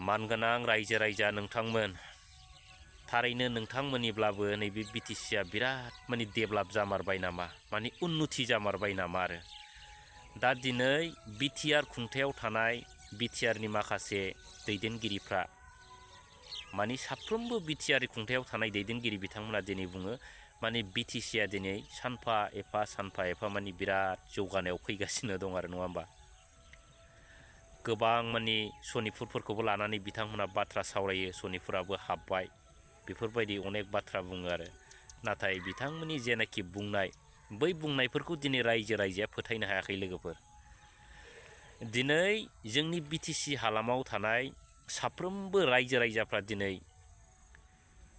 मानगोनां रायजो राजा नोंथांमोन थारैनो नोंथांमोननिब्लाबो नैबे बिटिसिआ बिराद माने डेभेलप जामारबाय नामा माने उन्नति जामारबाय नामा आरो दा दिनै बिटिआर खुंथायाव थानाय बिटिआरनि माखासे दैदेनगिरिफ्रा माने साफ्रोमबो बिटिआर खुंथायाव थानाय दैदेनगिरि बिथांमोना दिनै बुङो माने बिटिसिआ दिनै सानफा एफा माने बिराद जौगानायाव फैगासिनो दं आरो नङा होमबा गोबां माने सनितपुरफोरखौबो लानानै बिथांमोना बाथ्रा सावरायो सनितपुराबो हाबबाय बेफोरबायदि अनेक बाथ्रा बुङो आरो नाथाय बिथांमोननि जेनाखि बुंनाय बै बुंनायफोरखौ दिनै रायजो राजाया फोथायनो हायाखै लोगोफोर दिनै जोंनि बिटिसि हालामाव थानाय साफ्रोमबो रायजो राजाफ्रा दिनै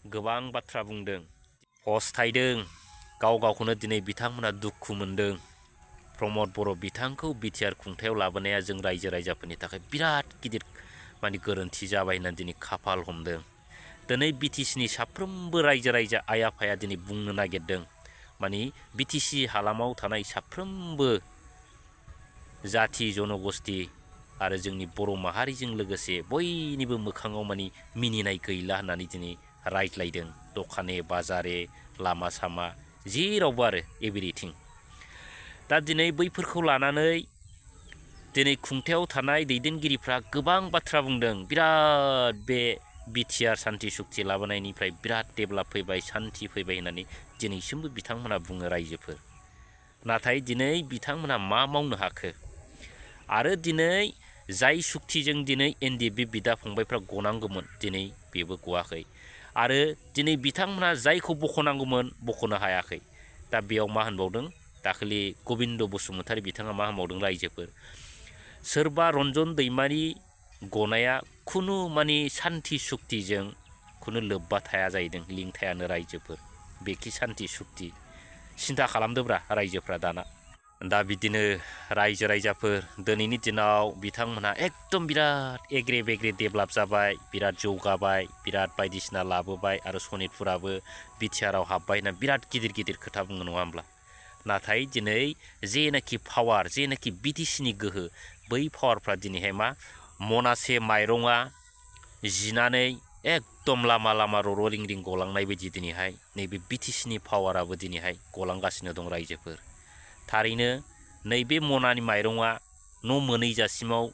गोबां बाथ्रा बुंदों फस्थायदों गाव गावखौनो दिनै बिथांमोना दुखु मोनदों प्रमद बर' बिथांखौ बिटिआर खुंथायाव लाबोनाया जों रायजो राजाफोरनि थाखाय बिराद गिदिर माने गोरोन्थि जाबाय होननानै दिनै खाफाल हमदों दिनै बिटिसिनि साफ्रोमबो रायजो राजा आइ आफाया दिनै बुंनो नागिरदों माने बिटिसि हालामाव थानाय साफ्रोमबो जाथि जनगोष्ठी आरो जोंनि बर' माहारिजों लोगोसे बयनिबो मोखाङाव माने मिनिनाय गैला होननानै दिनै रायज्लायदों दखाने बाजारे लामा सामा जेरावबो आरो एभ्रिथिं दा दिनै बैफोरखौ लानानै दिनै खुंथायाव थानाय दैदेनगिरिफ्रा गोबां बाथ्रा बुंदों बिराद बे बिटिआर सान्ति सुक्ति लाबोनायनिफ्राय बिराद डेभेलप फैबाय सान्ति फैबाय होननानै दिनैसिमबो बिथांमोना बुङो रायजोफोर नाथाय दिनै बिथांमोना मा मावनो हाखो आरो दिनै जाय सुक्तिजों दिनै एनडिएफबि बिदा फंबायफ्रा गनांगौमोन दिनै बेबो गवाखै आरो दिनै बिथांमोना जायखौ बख'नांगौमोन बख'नो हायाखै दा बेयाव मा होनबावदों दाखालि गबिन्द बसुमतारी बिथाङा मा होनबावदों रायजोफोर सोरबा रन्जन दैमारि गनाया खुनु माने सान्ति सुक्तिजों खुनु लोब्बा थाया जाहैदों लिंक थायानो रायजोफोर बेखि सान्ति सुक्ति सिन्था खालामदोब्रा रायजोफ्रा दाना दा बिदिनो रायजो राजाफोर दिनैनि दिनाव बिथांमोनहा एकदम बिराद एग्रे बेग्रे डेभेलप जाबाय बिराद जौगाबाय बिराद बायदिसिना लाबोबाय आरो सनितपुराबो बिटिआराव हाबबाय होनना बिराद गिदिर गिदिर खोथा बुङो नङा होमब्ला नाथाय दिनै जेनाखि पावार जेनाखि बिटिसिनि गोहो बै पावारफ्रा दिनैहाय मा मनासे माइरङा जिनानै एकदम लामा लामा रर'लिं रिं गलांनाय बायदि दिनैहाय नैबे बिटिसिनि पावाराबो दिनैहाय गलांगासिनो दं रायजोफोर थारैनो नैबे मनानि माइरङा न' मोनहैजासिमाव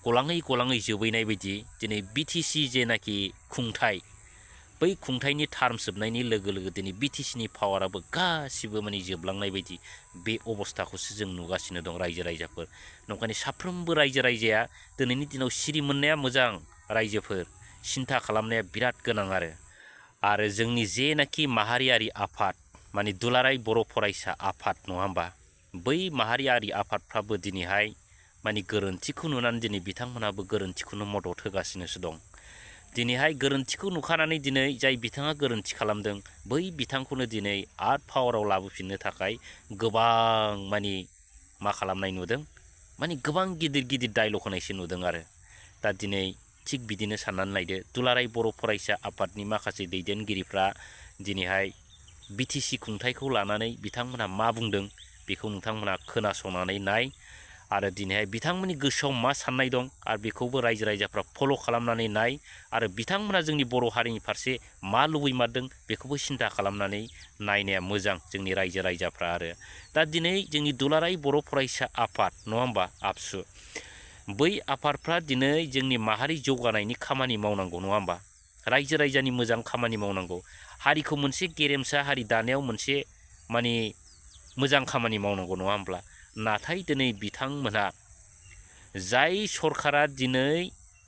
गलाङै जोबहैनाय बायदि दिनै बिटिसि जेनाखि खुंथाय बै खुंथायनि टार्म जोबनायनि लोगो लोगो दिनै बिटिसिनि पावाराबो गासिबो माने जोबलांनाय बायदि बे अबस्थाखौसो जों नुगासिनो दं रायजो राजाफोर नंखायनो साफ्रोमबो रायजो राजाया दिनैनि दिनाव सिरि मोननाया मोजां रायजोफोर सिन्था खालामनाया बिराद गोनां आरो जोंनि जेनाखि माहारियारि आफाद माने दुलाराय बर' फरायसा आफाद नङा होमबा बै माहारियारि आफादफ्राबो दिनैहाय माने गोरोन्थिखौ नुनानै दिनै बिथांमोनाबो गोरोन्थिखौनो मदद होगासिनोसो दं दिनैहाय गोरोन्थिखौ नुखानानै दिनै जाय बिथाङा गोरोन्थि खालामदों बै बिथांखौनो दिनै आर्ट पावाराव लाबोफिननो थाखाय गोबां माने मा खालामनाय नुदों माने गोबां गिदिर गिदिर डायलग होनायसो नुदों आरो दा दिनै थिग बिदिनो साननानै नायदो दुलाराय बर' फरायसा आफादनि माखासे दैदेनगिरिफ्रा दिनैहाय बिटिसि खुंथायखौ लानानै बिथांमोनहा मा बुंदों बेखौ नोंथांमोना खोनासंनानै नाय आरो दिनैहाय बिथांमोननि गोसोआव मा साननाय दं आरो बेखौबो रायजो राजाफ्रा फल' खालामनानै नाय आरो बिथांमोना जोंनि बर' हारिनि फारसे मा लुबैमारदों बेखौबो सिन्था खालामनानै नायनाया मोजां जोंनि रायजो राजाफ्रा आरो दा दिनै जोंनि दुलाराय बर' फरायसा आफाद नङा होमबा आबसु बै आफादफ्रा दिनै जोंनि माहारि जौगानायनि खामानि मावनांगौ नङा होमबा रायजो राजानि मोजां खामानि मावनांगौ हारिखौ मोनसे गेरेमसा हारि दानायाव मोनसे माने मोजां खामानि मावनांगौ नङा होमब्ला नाथाय दिनै बिथांमोनहा जाय सरकारा दिनै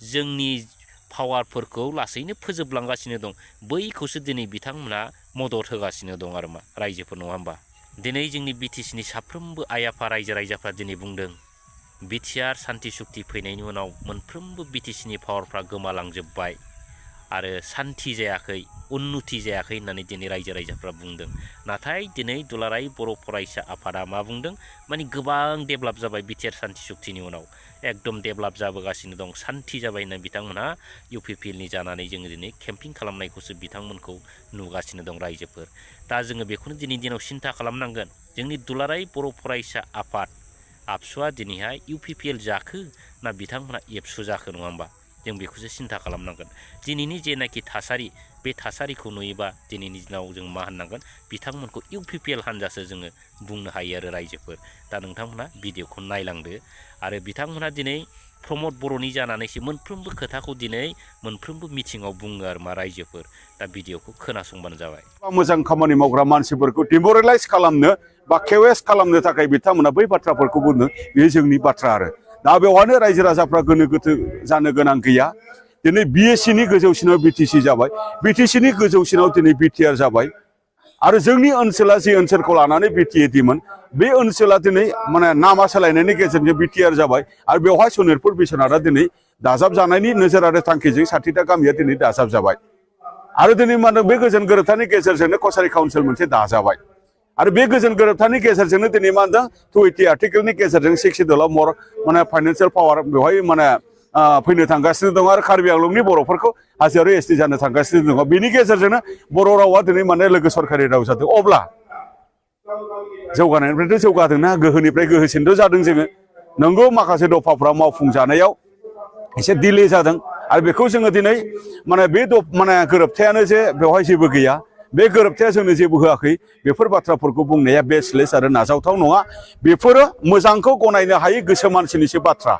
जोंनि पावारफोरखौ लासैनो फोजोबलांगासिनो दं बैखौसो दिनै बिथांमोनहा मदद होगासिनो दं आरो मा रायजोफोर नङा होमबा दिनै जोंनि बिटिसिनि साफ्रोमबो आइ आफा रायजो राजाफ्रा दिनै बुंदों बिटिआर सान्ति सुक्ति फैनायनि उनाव मोनफ्रोमबो बिटिसिनि पावारफ्रा गोमालांजोब्बाय आरो सान्ति जायाखै उन्नति जायाखै होननानै दिनै रायजो राजाफ्रा बुंदों नाथाय दिनै दुलाराय बर' फरायसा आफादा मा बुंदों माने गोबां डेभेलप जाबाय बिटिआर सान्ति सुक्तिनि उनाव एकदम डेभेलप जाबोगासिनो दं सान्ति जाबाय होननानै बिथांमोनहा इउपिपिएलनि जानानै जोङो दिनै केम्पिं खालामनायखौसो बिथांमोनखौ नुगासिनो दं रायजोफोर दा जोङो बेखौनो दिनैनि दिनाव सिन्था खालामनांगोन जोंनि दुलाराय बर' फरायसा आफाद आबसुआ दिनैहाय इउपिपिएल जाखो ना बिथांमोनहा एबसु जाखो नङा होमबा जों बेखौसो सिन्था खालामनांगोन। दिनैनि जेनाखि थासारि बे थासारिखौ नुयोबा दिनैनि दिनाव जों मा होननांगोन बिथांमोनखौ UPPL हान्जासो जोङो बुंनो हायो आरो रायजोफोर। दा नोंथांमोना भिडिअखौ नायलांदो आरो बिथांमोना दिनै प्रमद बर'नि जानानैसो मोनफ्रोमबो खोथाखौ दिनै मोनफ्रोमबो मिथिङाव बुङो आरो मा रायजोफोर। दा भिडिअखौ खोनासंबानो जाबाय। मोजां खामानि मावग्रा मानसिफोरखौ डिमरेलाइज खालामनो बा केवेस खालामनो थाखाय बिथांमोना बै बाथ्राफोरखौ बुङो, बेयो जोंनि बाथ्रा आरो दा बेवहायनो रायजो राजाफ्रा गोनो गोथो जानो गोनां गैया। दिनै BSCनि गोजौसिनाव BTC जाबाय, BTCनि गोजौसिनाव दिनै BTR जाबाय आरो जोंनि ओनसोला जि ओनसोलखौ लानानै BTAD मोन बे ओनसोला दिनै माने नामा सोलायनायनि गेजेरजों BTR जाबाय आरो बेवहाय सनितपुर बिश्वनाथआ दिनै दाजाब जानायनि नोजोर आरो थांखिजों 60टा गामिया दिनै दाजाब जाबाय आरो दिनै मा होनदों बे गोजोन गोरोबथानि गेजेरजोंनो कसारि काउन्सिल मोनसे दाजाबाय आरो बे गोजोन गोरोबथानि गेजेरजोंनो दिनै मा होनदों 280 आर्टिकेलनि गेजेरजों 60 दलाव मर माने फाइनान्सियेल पावार बेवहाय माने फैनो थांगासिनो दं आरो कार्बि आंलंनि बर'फोरखौ हाजोआरि ST जानो थांगासिनो दङ। बेनि गेजेरजोंनो बर' रावा दिनै माने लोगो सरकारि राव जादों। अब्ला जौगानायनिफ्रायथ' जौगादोंना, गोहोनिफ्राय गोहोसिनथ' जादों जोङो। नंगौ माखासे दफाफ्रा मावफुंजानायाव एसे दिले जादों आरो बेखौ जोङो दिनै माने बे माने गोरोबथायानो जे बेवहाय जेबो गैया, बे गोरोबथाया जोंनो जेबो होआखै, बेफोर बाथ्राफोरखौ बुंनाया बेसलेस आरो नाजावथाव नङा। बेफोरो मोजांखौ गनायनो हायै गोसो मानसिनिसो बाथ्रा।